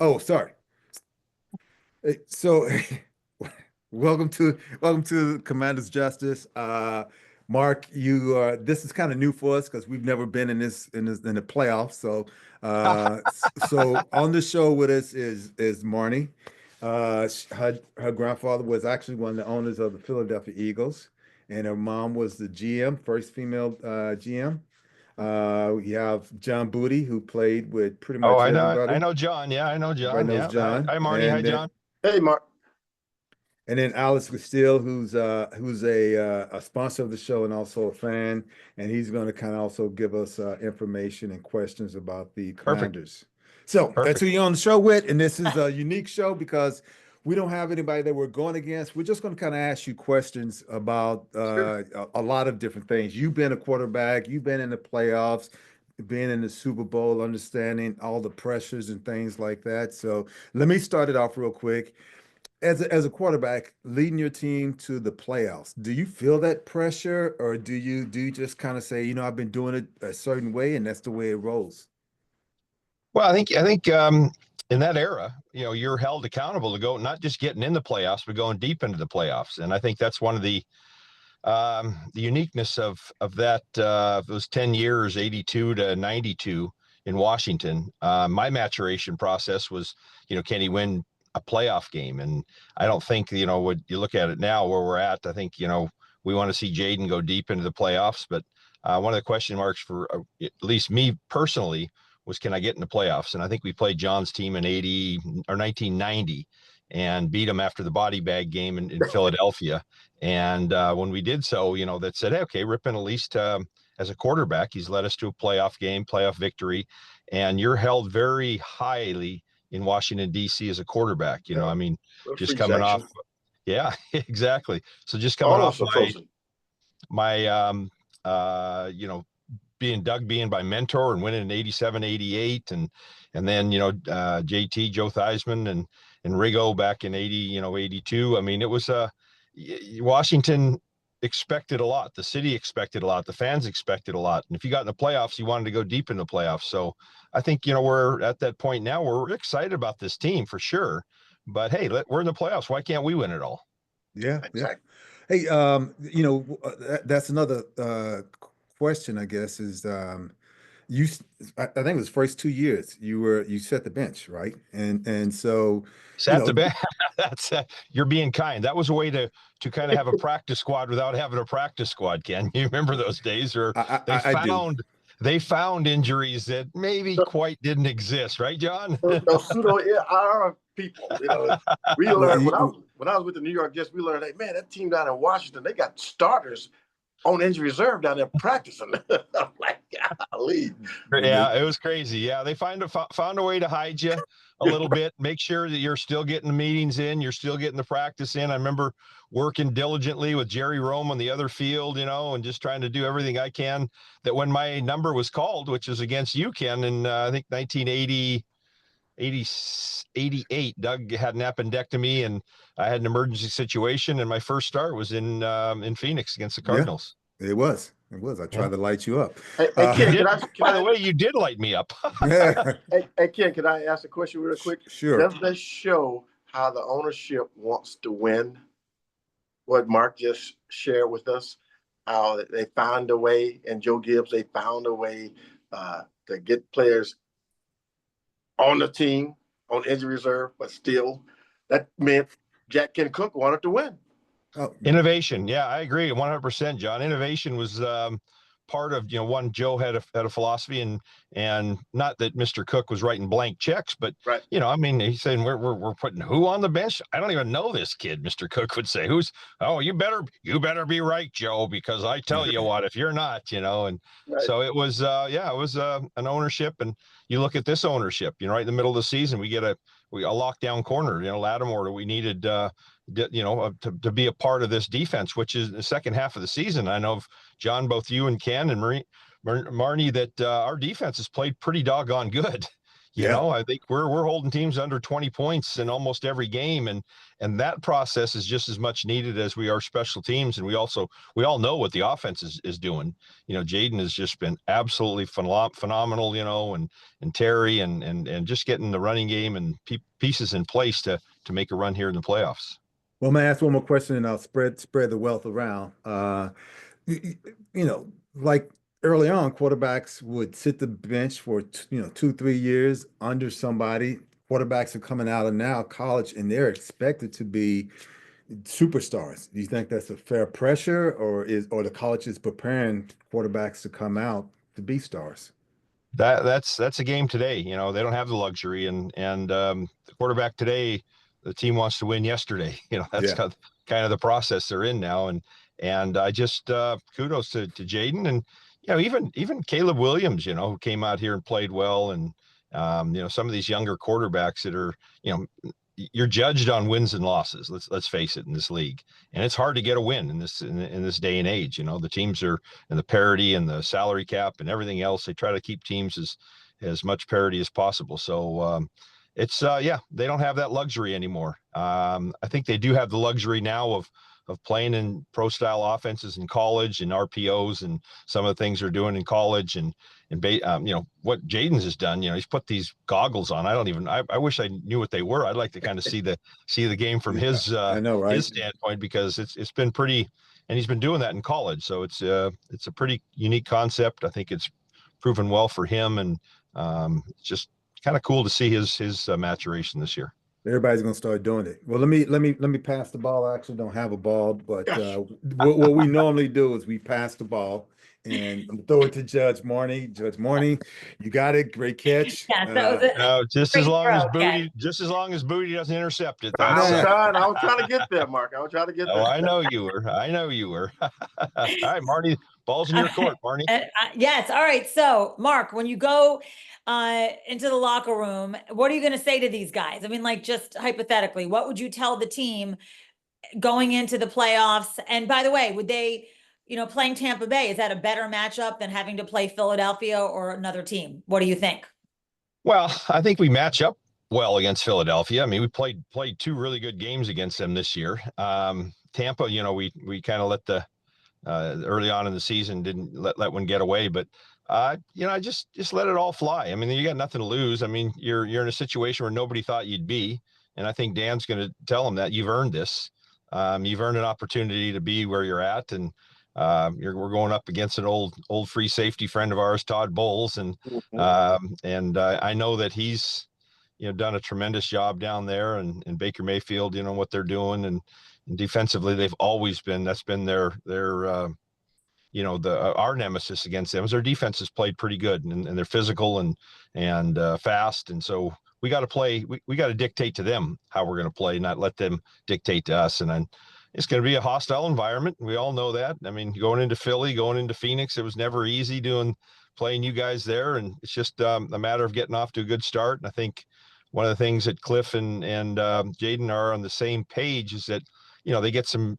Oh, sorry. So, welcome to Commander's Justice. Mark, you this is kind of new for us because we've never been in the playoffs. So on the show with us is Marnie. Her grandfather was actually one of the owners of the Philadelphia Eagles, and her mom was the GM, first female GM. We have John Booty, who played with pretty Oh, much I everybody. know John. Yeah, I know Everybody John. knows Yeah. Hi, John, hi Marnie. Hi, John. Hey, Mark. and then Alex Castile, who's a sponsor of the show and also a fan, and he's going to kind of also give us information and questions about the Perfect. Commanders. So that's who Perfect. you're on the show with, and this is a unique show because we don't have anybody that we're going against. We're just going to kind of ask you questions about Sure. a lot of different things. You've been a quarterback, you've been in the playoffs, been in the Super Bowl, understanding all the pressures and things like that. So let me start it off real quick. As a quarterback leading your team to the playoffs, do you feel that pressure, or do you just kind of say, I've been doing it a certain way and that's the way it rolls? Well, I think in that era, you're held accountable to go not just getting in the playoffs, but going deep into the playoffs. And I think that's one of the uniqueness of that those 10 years, 82 to 92 in Washington. My maturation process was, can he win a playoff game? And I don't think, when you look at it now where we're at, I think, we want to see Jaden go deep into the playoffs. But one of the question marks for at least me personally was, can I get in the playoffs? And I think we played John's team in 80 or 1990 and beat them after the body bag game in Philadelphia. And when we did so, that said, hey, okay, Rypien, at least as a quarterback, he's led us to a playoff game, playoff victory, and you're held very highly in Washington, D.C. as a quarterback. Yeah. I mean, A just free coming off. section. Yeah, exactly. So just coming All off of us are frozen. my uh, you know, being by mentor and winning in 87, 88, and then, JT, Joe Theismann and Rigo back in 80, 82. I mean, it was Washington expected a lot. The city expected a lot. The fans expected a lot. And if you got in the playoffs, you wanted to go deep in the playoffs. So I think, we're at that point now where we're excited about this team for sure. But hey, we're in the playoffs. Why can't we win it all? Yeah, yeah. Exactly. Hey, that's another question, I guess, is you. I think it was first 2 years you set the bench, right? And so, you Sat the know, bench. That's you're being kind. That was a way to kind of have a practice squad without having a practice squad. Ken, you remember those days where they I do. found they found injuries that maybe quite didn't exist, right, John? Those pseudo IR people, we Well, learned when I was with the New York Jets, we learned, hey man, that team down in Washington, they got starters on injury reserve down there practicing. I'm like, golly. Yeah, it was crazy. Yeah, they found a way to hide you a little bit, make sure that you're still getting the meetings in, you're still getting the practice in. I remember working diligently with Jerry Rome on the other field, and just trying to do everything I can that when my number was called, which was against you, Ken, in I think 1980, 80, 88, Doug had an appendectomy and I had an emergency situation, and my first start was in Phoenix against the Yeah, Cardinals. it was. It was. I Yeah. tried to light you up. Hey, You Ken, Uh, did. can I can By the I way, you did light me up. yeah, hey Ken, can I ask a question real quick? sure. Does this show how the ownership wants to win? What Mark just shared with us, how they found a way, and Joe Gibbs, they found a way to get players on the team on injury reserve, but still, that meant Jack Ken Cook wanted to win. Oh, Innovation. Yeah, I agree 100%, John. Innovation was part of, one, Joe had a philosophy, and not that Mr. Cook was writing blank checks, but, Right. I mean, he's saying we're putting who on the bench? I don't even know this kid, Mr. Cook would say. Oh, you better be right, Joe, because I tell you what, if you're not, and Right. so it was, yeah, it was an ownership. And you look at this ownership, right in the middle of the season, we get a lockdown corner, Lattimore that we needed, to be a part of this defense, which is the second half of the season. I know, John, both you and Ken and Marnie, that our defense has played pretty doggone good. Yeah. I think we're holding teams under 20 points in almost every game, and that process is just as much needed as we are special teams. And we all know what the offense is doing. Jaden has just been absolutely phenomenal. And Terry and just getting the running game and pieces in place to make a run here in the playoffs. Well, I'm gonna ask one more question and I'll spread the wealth around. Like early on, quarterbacks would sit the bench for 2, 3 years under somebody. Quarterbacks are coming out of now college and they're expected to be superstars. Do you think that's a fair pressure, or the college is preparing quarterbacks to come out to be stars? That's a game today. They don't have the luxury, and the quarterback today, the team wants to win yesterday. That's Yeah. kind of the process they're in now. And I just kudos to Jaden, and even Caleb Williams, who came out here and played well, and some of these younger quarterbacks that are you're judged on wins and losses. Let's face it, in this league, and it's hard to get a win in this day and age. The teams are in the parity and the salary cap and everything else. They try to keep teams as much parity as possible. So it's they don't have that luxury anymore. I think they do have the luxury now of playing in pro style offenses in college and RPOs and some of the things they're doing in college and what Jaden's has done. He's put these goggles on. I wish I knew what they were. I'd like to kind of see the game from his I know, right? his standpoint, because it's been pretty, and he's been doing that in college. So it's a pretty unique concept. I think it's proven well for him, and it's just kind of cool to see his maturation this year. Everybody's gonna start doing it. Well, let me pass the ball. I actually don't have a ball, but Gosh. what we normally do is we pass the ball and I'm gonna throw it to Judge Marnie. Judge Marnie, you got it. Great catch. Yes, that was it. Just Great as long as throw, Ken. Booty doesn't intercept it. I was Nah. trying to get there, Mark. I was trying to get there. Oh, I know you were. All right, Marty, ball's in your court, Marty. Yes. All right. So, Mark, when you go into the locker room, what are you going to say to these guys? I mean, like, just hypothetically, what would you tell the team going into the playoffs? And by the way, would they, playing Tampa Bay, is that a better matchup than having to play Philadelphia or another team? What do you think? Well, I think we match up well against Philadelphia. I mean, we played 2 really good games against them this year. Tampa, we kind of let the early on in the season didn't let one get away, but I just let it all fly. I mean, you got nothing to lose. I mean, you're in a situation where nobody thought you'd be, and I think Dan's going to tell them that you've earned this. You've earned an opportunity to be where you're at, and we're going up against an old free safety friend of ours, Todd Bowles, and I know that he's done a tremendous job down there, and Baker Mayfield, what they're doing, and defensively they've always been, that's been their our nemesis against them is their defense has played pretty good, and they're physical and fast, and so we got to play. We got to dictate to them how we're going to play, not let them dictate to us. And then it's going to be a hostile environment. We all know that. I mean, going into Philly, going into Phoenix, it was never easy playing you guys there, and it's just a matter of getting off to a good start. And I think one of the things that Cliff and Jaden are on the same page is that they get some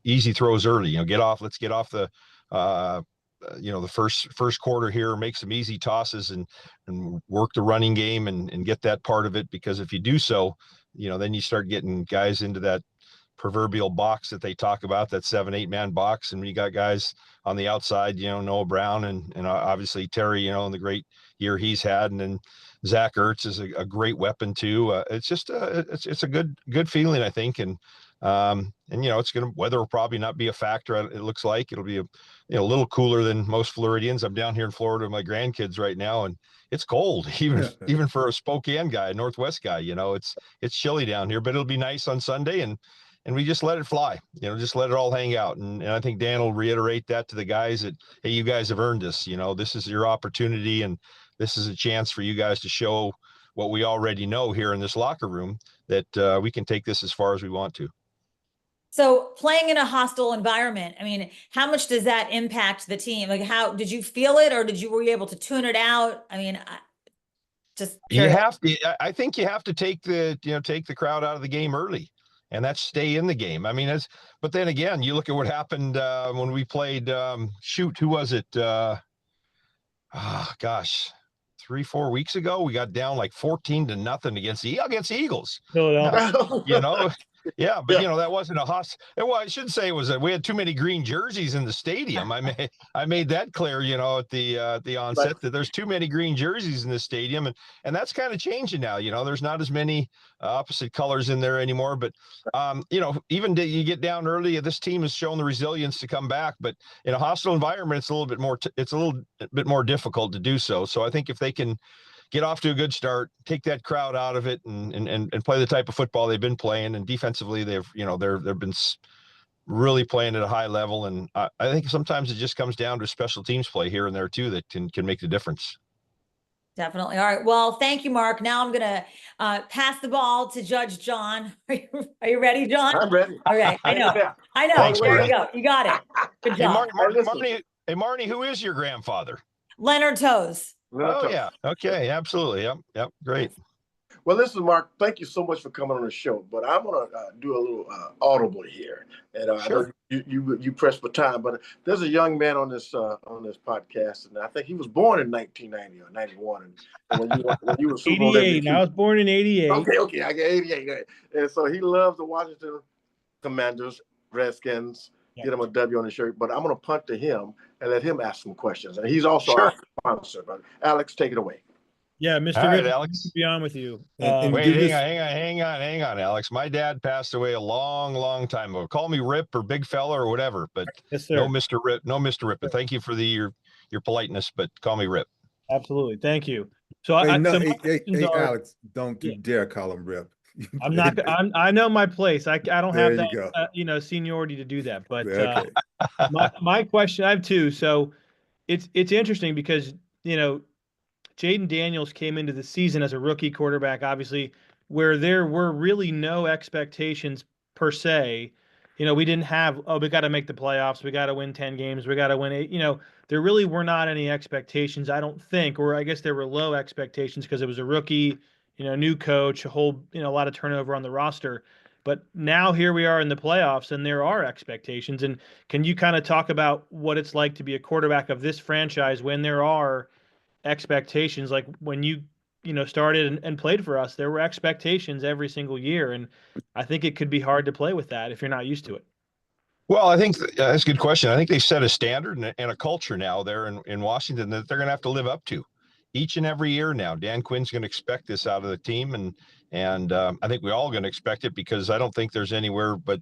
easy throws early. Let's get off the the first quarter here, make some easy tosses and work the running game and get that part of it, because if you do so, then you start getting guys into that proverbial box that they talk about, that 7-8 man box, and we got guys on the outside, Noah Brown and obviously Terry, and the great year he's had, and then Zach Ertz is a great weapon too. It's just it's a good feeling, I think, and it's going to, weather will probably not be a factor. It looks like it'll be a little cooler than most Floridians. I'm down here in Florida with my grandkids right now, and it's cold, even for a Spokane guy, a Northwest guy. It's chilly down here, but it'll be nice on Sunday, and we just let it fly. Just let it all hang out. And I think Dan will reiterate that to the guys that, hey, you guys have earned this. This is your opportunity, and this is a chance for you guys to show what we already know here in this locker room, that we can take this as far as we want to. So playing in a hostile environment, I mean, how much does that impact the team? Like, how did you feel it, or were you able to tune it out? I mean, just curious. I think you have to take the crowd out of the game early, and that's stay in the game. I mean, but then again, you look at what happened when we played, who was it? 3-4 weeks ago. We got down like 14-0 against the Eagles. Philadelphia. You know, yeah, but Yeah. you know, that wasn't a well, I should say it was we had too many green jerseys in the stadium. I made that clear, you know, at the onset that there's too many green jerseys in the stadium, and that's kind of changing now. You know, there's not as many opposite colors in there anymore. But you know, even you get down early, this team has shown the resilience to come back. But in a hostile environment, it's a little bit more difficult to do so. So I think if they can get off to a good start, take that crowd out of it, and play the type of football they've been playing. And defensively, they've been really playing at a high level. And I think sometimes it just comes down to special teams play here and there too that can make the difference. Definitely. All right. Well, thank you, Mark. Now I'm going to pass the ball to Judge John. Are you ready, John? I'm ready. All right. I know. Yeah. I know. Thanks, there Marty. you go. You got it. Good Hey, job. Marnie, who is your grandfather? Leonard Toes. Oh, yeah. Okay. Absolutely. Yep. Great. Well, listen, Mark, thank you so much for coming on the show. But I'm going to do a little audible here. And Sure. I know you pressed for time, but there's a young man on this podcast, and I think he was born in 1990 or 91. And when you were Super Bowl 88. MVP. I was born in 88. Okay, I got 88. And so he loves the Washington Commanders, Redskins, get him a W on the shirt. But I'm going to punt to him and let him ask some questions. And he's also our sponsor. But Alex, take it away. Yeah, Mr. All right, Rip, Alex. to be on with you. And Wait, do this- hang on, Alex. My dad passed away a long time ago. Call me Rip or Big Fella or whatever, but Yes, sir. no Mr. Rip. But thank you for your politeness, but call me Rip. Absolutely. Thank you. So Hey, I no, so my hey, questions are- Alex, don't you dare call him Rip. I'm not. I know my place. I don't There have you that seniority to do that. But Okay. my question, I have two. So it's interesting because Jaden Daniels came into the season as a rookie quarterback, obviously, where there were really no expectations per se. We didn't have, we got to make the playoffs, we got to win 10 games, we got to win 8. There really were not any expectations, I don't think, or I guess there were low expectations because it was a rookie, new coach, a lot of turnover on the roster. But now here we are in the playoffs, and there are expectations. And can you kind of talk about what it's like to be a quarterback of this franchise when there are expectations? Like when you started and played for us, there were expectations every single year, and I think it could be hard to play with that if you're not used to it. Well, I think that's a good question. I think they set a standard and a culture now there in Washington that they're going to have to live up to each and every year now. Dan Quinn's going to expect this out of the team, and I think we're all going to expect it because I don't think there's anywhere but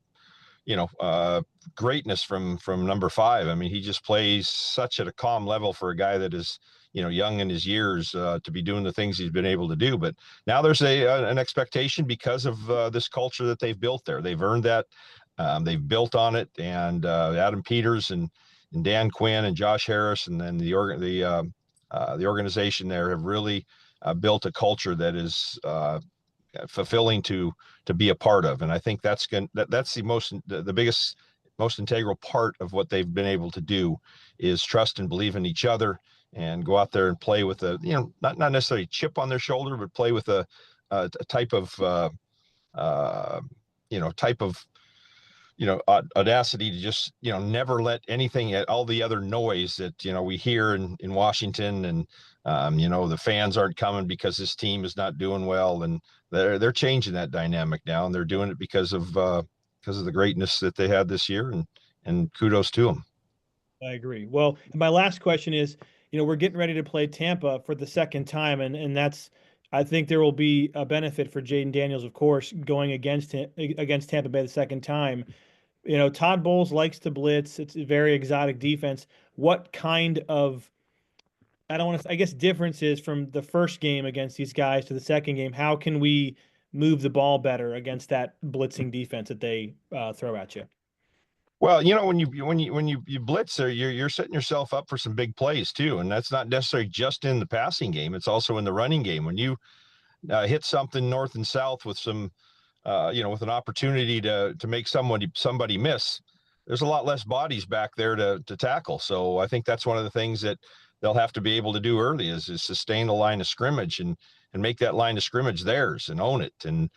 greatness from number 5. I mean, he just plays such at a calm level for a guy that is young in his years to be doing the things he's been able to do. But now there's an expectation because of this culture that they've built there. They've earned that. They've built on it. And Adam Peters and Dan Quinn and Josh Harris and then the organization there have really built a culture that is fulfilling to be a part of. And I think that's the biggest, most integral part of what they've been able to do is trust and believe in each other and go out there and play with not necessarily chip on their shoulder, but play with a type of audacity to just, never let anything, all the other noise that, we hear in Washington and, the fans aren't coming because this team is not doing well. And they're changing that dynamic now, and they're doing it because of the greatness that they had this year, and kudos to them. I agree. Well, my last question is, we're getting ready to play Tampa for the second time, and that's, I think there will be a benefit for Jaden Daniels, of course, going against Tampa Bay the second time. Todd Bowles likes to blitz. It's a very exotic defense. What kind of, differences from the first game against these guys to the second game? How can we move the ball better against that blitzing defense that they throw at you? Well, when you blitz there, you're setting yourself up for some big plays too, and that's not necessarily just in the passing game; it's also in the running game. When you hit something north and south with some, with an opportunity to make somebody miss, there's a lot less bodies back there to tackle. So I think that's one of the things that they'll have to be able to do early is sustain the line of scrimmage and make that line of scrimmage theirs and own it. And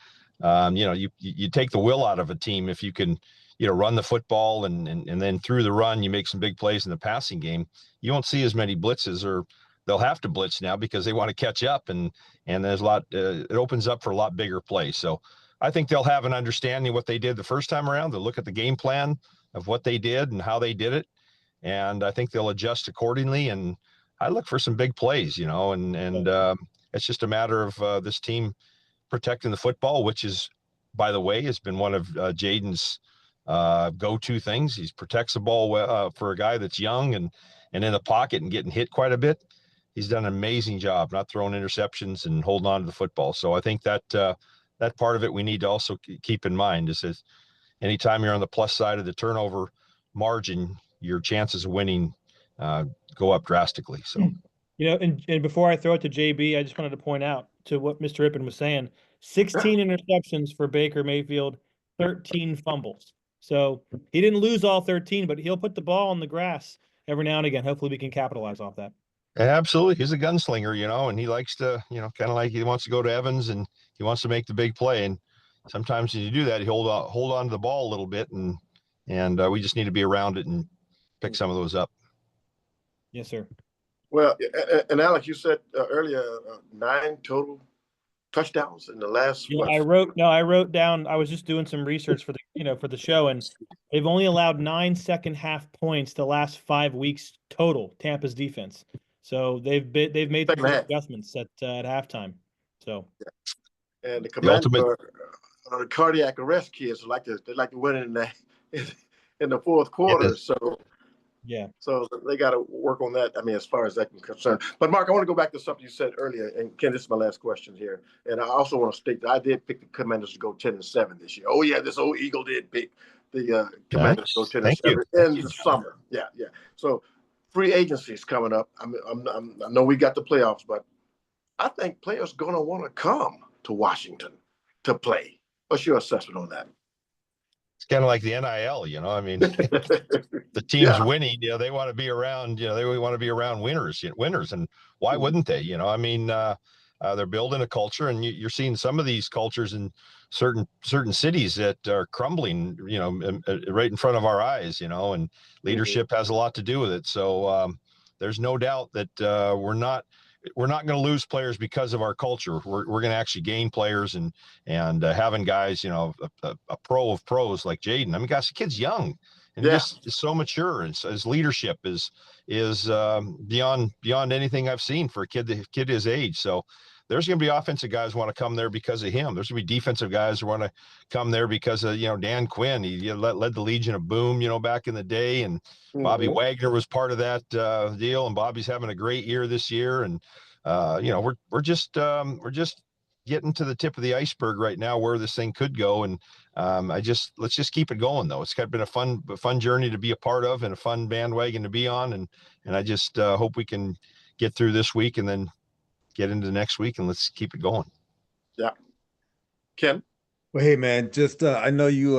you take the will out of a team if you can. Run the football and then through the run, you make some big plays in the passing game. You won't see as many blitzes or they'll have to blitz now because they want to catch up, and there's a lot. It opens up for a lot bigger plays. So I think they'll have an understanding of what they did the first time around. They'll look at the game plan of what they did and how they did it, and I think they'll adjust accordingly. And I look for some big plays, and it's just a matter of this team protecting the football, which is, by the way, has been one of Jaden's go-to things. He protects the ball for a guy that's young and in the pocket and getting hit quite a bit. He's done an amazing job not throwing interceptions and holding on to the football. So I think that that part of it we need to also keep in mind is that anytime you're on the plus side of the turnover margin, your chances of winning go up drastically. So, and before I throw it to JB, I just wanted to point out to what Mr. Rypien was saying, 16 interceptions for Baker Mayfield, 13 fumbles. So he didn't lose all 13, but he'll put the ball on the grass every now and again. Hopefully we can capitalize off that. Absolutely. He's a gunslinger, and he likes to, kind of like he wants to go to Evans and he wants to make the big play. And sometimes when you do that, you hold on to the ball a little bit, and we just need to be around it and pick some of those up. Yes, sir. Well, and Alex, you said earlier 9 total touchdowns in the last. Yeah, I wrote down. I was just doing some research for the show, and they've only allowed 9 second half points the last 5 weeks total. Tampa's defense, so they've made some adjustments at halftime. So, and the commander, the cardiac arrest kids like to win in the fourth quarter. So. Yeah. So they got to work on that. I mean, as far as that can concern. But Mark, I want to go back to something you said earlier. And Ken, this is my last question here. And I also want to state that I did pick the Commanders to go 10-7 this year. Oh yeah, this old Eagle did pick the Commanders to go 10-7 in the summer. Yeah. So free agency is coming up. I know we got the playoffs, but I think players gonna want to come to Washington to play. What's your assessment on that? It's kind of like the NIL, I mean, the team's winning, they want to be around, they want to be around winners, and why wouldn't they? I mean, they're building a culture, and you're seeing some of these cultures in certain cities that are crumbling, right in front of our eyes, and leadership has a lot to do with it. So there's no doubt that we're not going to lose players because of our culture. We're going to actually gain players, and having guys, a pro of pros like Jaden. I mean, gosh, the kid's young and just is so mature, and his leadership is beyond anything I've seen for a kid his age. So there's going to be offensive guys who want to come there because of him. There's going to be defensive guys who want to come there because of, Dan Quinn. He led the Legion of Boom, back in the day. And Bobby Wagner was part of that deal. And Bobby's having a great year this year. And, we're just getting to the tip of the iceberg right now where this thing could go. And let's just keep it going, though. It's been a fun journey to be a part of and a fun bandwagon to be on. And I just hope we can get through this week and then get into the next week, and let's keep it going. Yeah. Ken? Well, hey, man, just I know you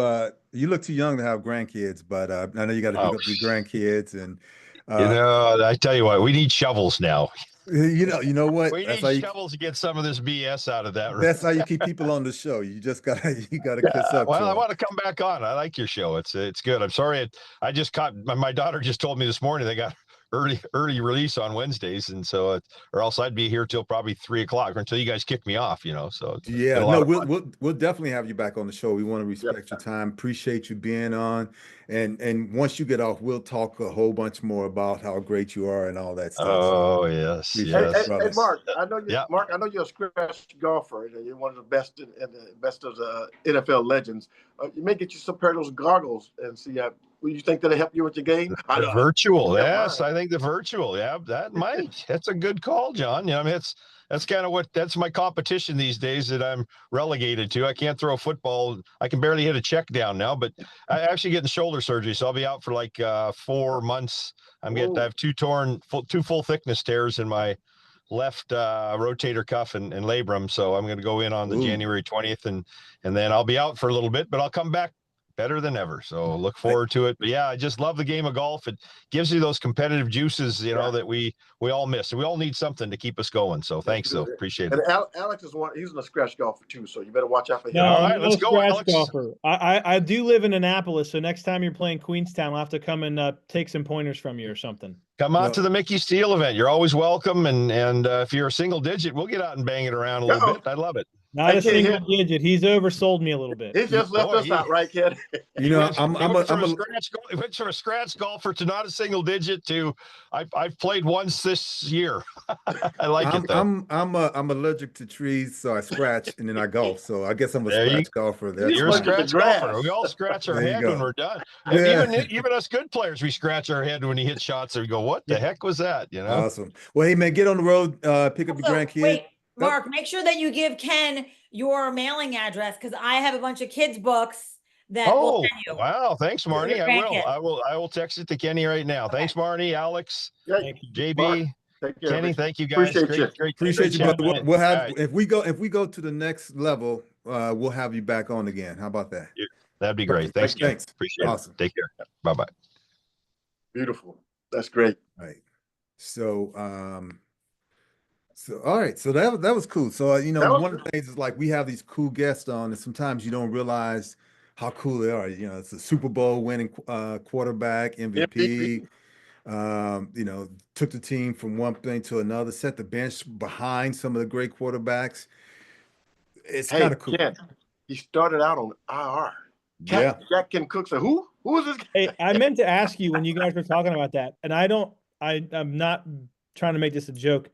look too young to have grandkids, but I know you got to pick up your grandkids. And I tell you what, we need shovels now. You know what? We need shovels to get some of this BS out of that room. That's how you keep people on the show. You just gotta kiss up. Well, I want to come back on. I like your show. It's good. I'm sorry. I just caught my daughter just told me this morning they got early release on Wednesdays, and so or else I'd be here till probably 3:00 or until you guys kick me off, so yeah, no, we'll definitely have you back on the show. We want to respect your time, appreciate you being on, and once you get off, we'll talk a whole bunch more about how great you are and all that stuff. Oh, yes. Hey, Mark, I know you're a scratch golfer, and you're one of the best and the best of the NFL legends. You may get you some pair of those goggles and see will you think that'll help you with your game? The virtual, yes. I think the virtual, that might. That's a good call, John. I mean, that's kind of that's my competition these days that I'm relegated to. I can't throw a football. I can barely hit a check down now, but I actually getting shoulder surgery, so I'll be out for like 4 months. I have two full thickness tears in my left rotator cuff and labrum, so I'm going to go in on the January 20th, and then I'll be out for a little bit, but I'll come back better than ever. So look forward to it. But yeah, I just love the game of golf. It gives you those competitive juices, you know, that we all miss. We all need something to keep us going. So thanks, though. Appreciate it. And Alex is he's a scratch golfer too, so you better watch out for him. No, All right, I'm let's no go, scratch Alex. golfer. I do live in Annapolis, so next time you're playing Queenstown, I'll have to come and take some pointers from you or something. Come out to the Mickey Steele event. You're always welcome. And if you're a single digit, we'll get out and bang it around a little bit. I love it. Not Hey, a kid, single digit. He's oversold me a little bit. He just left us out, right, kid? You know, He went from a scratch golfer to not a single digit to I've played once this year. I like it though. I'm allergic to trees, so I scratch and then I golf. So I guess I'm a There you- scratch golfer. That's You're a fine. scratch golfer. We all scratch our There you head go. when we're done. Yeah. Even us good players, we scratch our head when he hits shots and we go, what the heck was that? You know? Awesome. Well, hey man, get on the road, pick up your Also, grandkid. wait, Mark, make sure that you give Ken your mailing address because I have a bunch of kids' books that we'll send you. Wow. Thanks, Marnie. Your grandkids. I will text it to Kenny right now. Okay. Thanks, Marnie, Alex, Thank you, JB, Mark. Take care. Kenny. Thank you guys. Appreciate you. Appreciate you, chat. brother. We'll have All right. if we go to the next level, we'll have you back on again. How about that? That'd be great. Thanks. Ken. Thanks. Appreciate Awesome. it. Take care. Bye-bye. Beautiful. That's great. Right. So all right, so that was cool. So you know, one of the things is like we have these cool guests on, and sometimes you don't realize how cool they are. You know, it's a Super Bowl winning quarterback, MVP. You know, took the team from one thing to another, set the bench behind some of the great quarterbacks. It's kind of cool. Ken, he started out on IR. Yeah. Jack Ken Cook said, who is this guy? Hey, I meant to ask you when you guys were talking about that, and I'm not trying to make this a joke.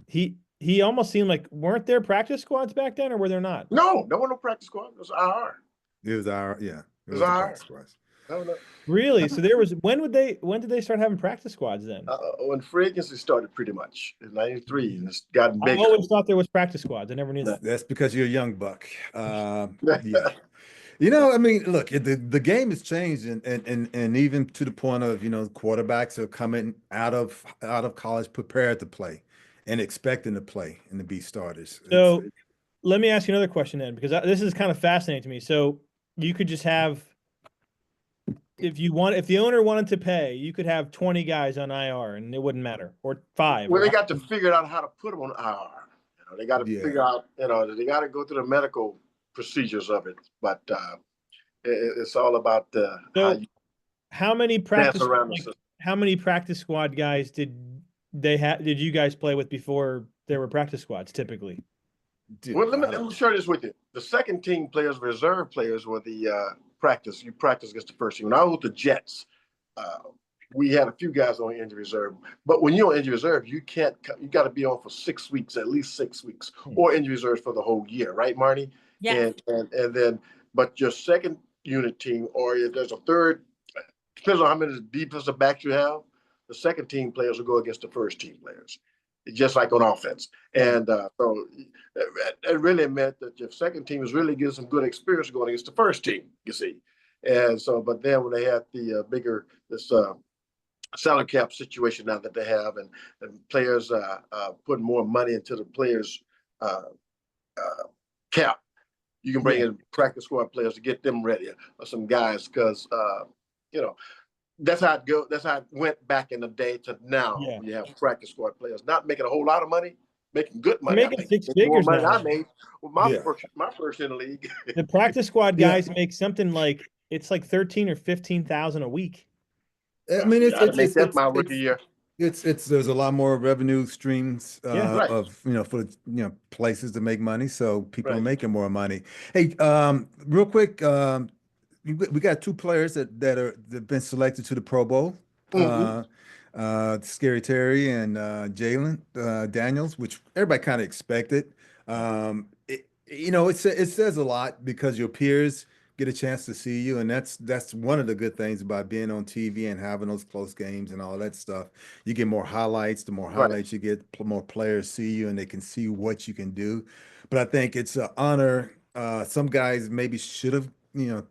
He almost seemed like, weren't there practice squads back then, or were there not? No practice squad. It was IR. It was our It was a our- practice squad. No. Really? So there was when did they start having practice squads then? When free agency started, pretty much in '93, and it's gotten I bigger. always thought there was practice squads. I never knew that. That's because you're a young buck. Yeah. You know, I mean, look, the game has changed, and even to the point of, you know, quarterbacks are coming out of college prepared to play and expecting to play and to be starters. So let me ask you another question then, because this is kind of fascinating to me. So you could just have, if the owner wanted to pay, you could have 20 guys on IR and it wouldn't matter, or 5. Well, they got to figure out how to put them on IR. You know, they got to figure out, you know, they got to go through the medical procedures of it. But it's all about how many dance practice around the system. how many practice squad guys did you guys play with before there were practice squads typically? Well, let me share this with you. The second team players, reserve players, were the practice. You practice against the first team. When I was with the Jets, we had a few guys on injury reserve. But when you're on injury reserve, you got to be on for 6 weeks, at least 6 weeks, or injury reserve for the whole year, right, Marnie? Yeah. And then, but your second unit team, or if there's a third, depends on how many defensive backs you have, the second team players will go against the first team players, just like on offense. And so it really meant that your second team was really getting some good experience going against the first team, you see. And so, but then when they had the this salary cap situation now that they have, and players putting more money into the players' cap, you can bring in practice squad players to get them ready, or some guys, because you know, that's how it go. That's how it went back in the day to now. Yeah. You have practice squad players not making a whole lot of money, making good money. Making 6 figures more money now. I made with my first in the league. The practice squad guys make something like, it's like 13 or 15,000 a week. I mean, it's my rookie year. It's there's a lot more revenue streams right. of, you know, for, you know, places to make money, so people are Right. making more money. Hey, real quick, we got 2 players that have been selected to the Pro Bowl. Scary Terry and Jalen Daniels, which everybody kind of expected. You know, it says a lot because your peers get a chance to see you, and that's one of the good things about being on TV and having those close games and all that stuff. You get more highlights. The more highlights you get, more players see you, and they can see what you can do. But I think it's an honor. Some guys maybe should have, you know,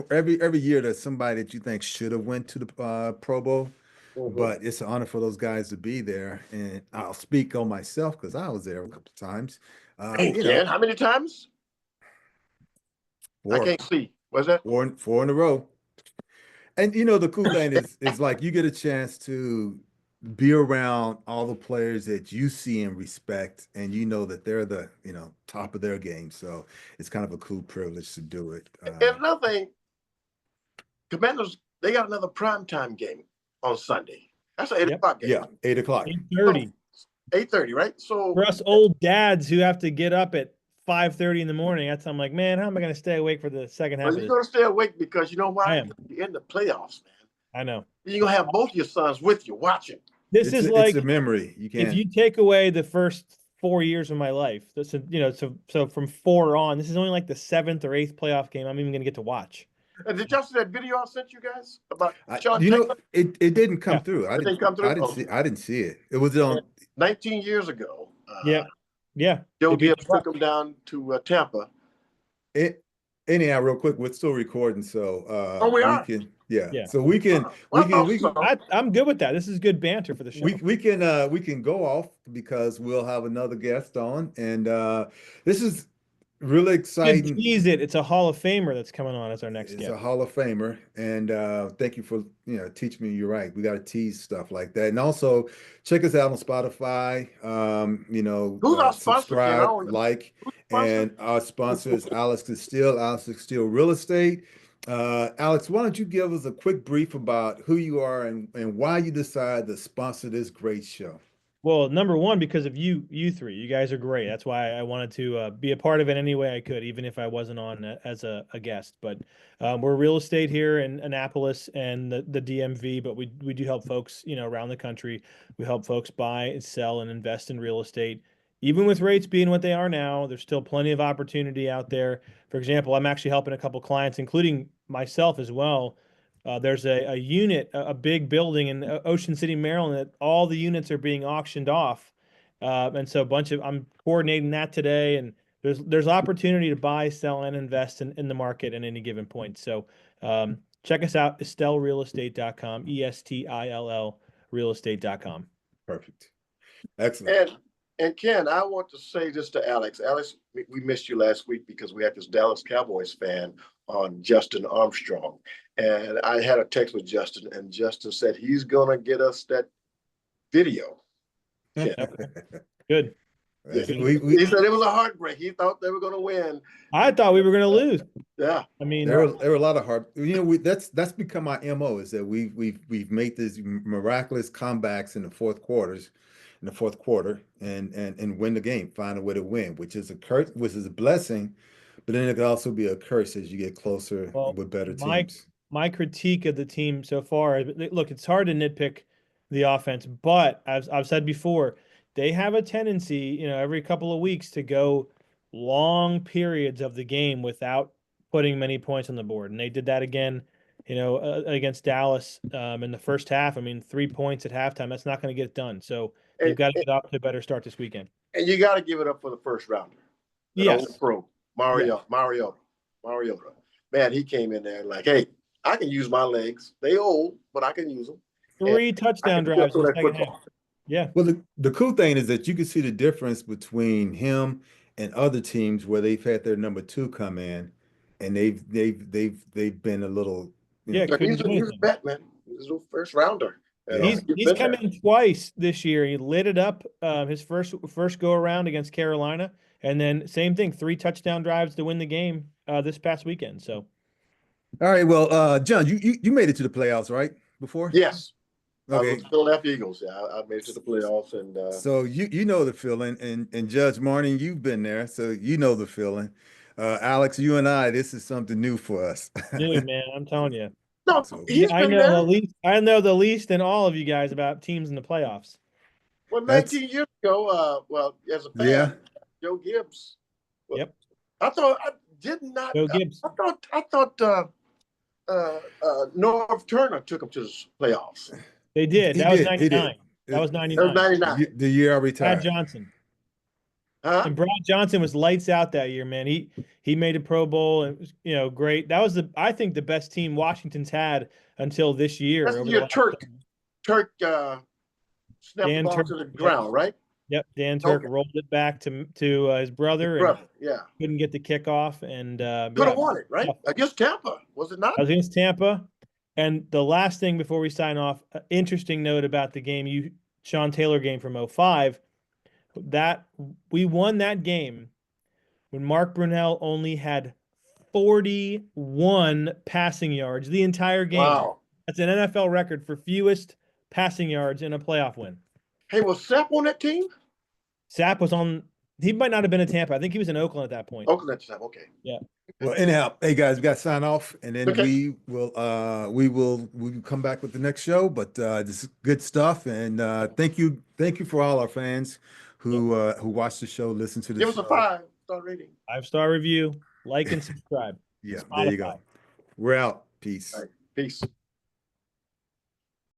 every year there's somebody that you think should have went to the Pro Bowl. But it's an honor for those guys to be there, and I'll speak on myself because I was there a couple of times. Hey, Ken, how many times? 4. I can't see. Was that? Four in a row. And you know, the cool thing is like you get a chance to be around all the players that you see and respect, and you know that they're the, top of their game. So it's kind of a cool privilege to do it. And another thing, Commanders, they got another primetime game on Sunday. That's an 8 Yep. o'clock game. Yeah, 8 o'clock. 8:30. 8:30, right? So For us old dads who have to get up at 5:30 in the morning, I'm like, man, how am I going to stay awake for the second half well, of you're this? going to stay awake because you know I why? am. You're in the playoffs, man. I know. You're going to have both your sons with you watching. This is like it's a memory. You if can't. you take away the first 4 years of my life, so from 4 on, this is only like the 7th or 8th playoff game I'm even going to get to watch. And did y'all see that video I sent you guys about I- Sean you know, Taylor? it didn't come Yeah. through. I It didn't come through? I didn't Okay. I didn't see it. It was on. 19 years ago. Yeah. Joe They beat Gibbs the took him down to Tampa. Anyhow, real quick, we're still recording, so we are? can, yeah. Yeah. So we can Well, I thought so. I'm good with that. This is good banter for the show. we can go off because we'll have another guest on, and this is really Good exciting. tease it. It's a Hall of Famer that's coming on as our next It's guest. a Hall of Famer, and thank you for teaching me. You're right. We got to tease stuff like that, and also check us out on Spotify. Who's our sponsor, Ken? I subscribe, don't know. like, Who's the sponsor? and our sponsor is Alex Castile Real Estate. Alex, why don't you give us a quick brief about who you are and why you decided to sponsor this great show? Well, number one, because of you three. You guys are great. That's why I wanted to be a part of it any way I could, even if I wasn't on as a guest. But we're real estate here in Annapolis and the DMV, but we do help folks, around the country. We help folks buy and sell and invest in real estate. Even with rates being what they are now, there's still plenty of opportunity out there. For example, I'm actually helping a couple clients, including myself as well. There's a unit, a big building in Ocean City, Maryland, that all the units are being auctioned off. And so I'm coordinating that today, and there's opportunity to buy, sell, and invest in the market at any given point. So check us out, EstellRealEstate.com, ESTILL realestate.com. Perfect. Excellent. And Ken, I want to say this to Alex. Alex, we missed you last week because we had this Dallas Cowboys fan on, Justin Armstrong. And I had a text with Justin, and Justin said he's going to get us that video. Yeah. Good. He said it was a heartbreak. He thought they were going to win. I thought we were going to lose. Yeah. I mean, there were a lot of hard. That's become our MO, is that we've made these miraculous comebacks in the fourth quarter, and win the game, find a way to win, which is a curse, which is a blessing, but then it could also be a curse as you get closer with better teams. My critique of the team so far, look, it's hard to nitpick the offense, but as I've said before, they have a tendency, every couple of weeks to go long periods of the game without putting many points on the board. And they did that again, against Dallas in the first half. I mean, 3 points at halftime, that's not going to get it done. So you've got to get off to a better start this weekend. And you got to give it up for the first rounder. Yes. Pro, Mariota. Man, he came in there like, hey, I can use my legs. They old, but I can use them. 3 touchdown drives in the second half. Yeah. Well, the cool thing is that you can see the difference between him and other teams where they've had their number 2 come in, and they've been a little. He's a vet, man. He's a first rounder. He's come in twice this year. He lit it up his first go around against Carolina, and then same thing, 3 touchdown drives to win the game this past weekend. So, all right, well, John, you made it to the playoffs, right? Before? Yes. Okay. Philadelphia Eagles. Yeah, I made it to the playoffs, and so you know the feeling, and Judge Martin, you've been there, so you know the feeling. Alex, you and I, this is something new for us. dude, man, I'm telling you. No, I know the least in all of you guys about teams in the playoffs. Well, 19 years ago, as a fan, Joe Gibbs. Well, yep. I thought Joe Gibbs. I thought Norv Turner took him to the playoffs. They did. That was 99. That was 99. That was 99. The year I retired. Brad Johnson. Huh? And Brad Johnson was lights out that year, man. He made a Pro Bowl, and it was, great. That was I think the best team Washington's had until this year. That's the year Turk snapped the ball to the ground, right? Yep, Dan Turk Okay. rolled it back to his brother and Brother, yeah. couldn't get the kickoff, and Could have yeah, won it, right? tough. Against Tampa, was it not? I was against Tampa. And the last thing before we sign off, interesting note about the game, Sean Taylor game from 05, that we won that game when Mark Brunell only had 41 passing yards the entire game. Wow. That's an NFL record for fewest passing yards in a playoff win. Hey, was Sepp on that team? Sapp was on, he might not have been in Tampa. I think he was in Oakland at that point. Oakland, Sepp, okay. Yeah. Well, anyhow, hey guys, we got to sign off, and then Okay. we will come back with the next show. But this is good stuff, and thank you for all our fans who watch the show, listen to the Give show. us a 5-star rating. 5-star review, like and subscribe. Yeah, there you go. Spotify. We're out. Peace. All right. Peace.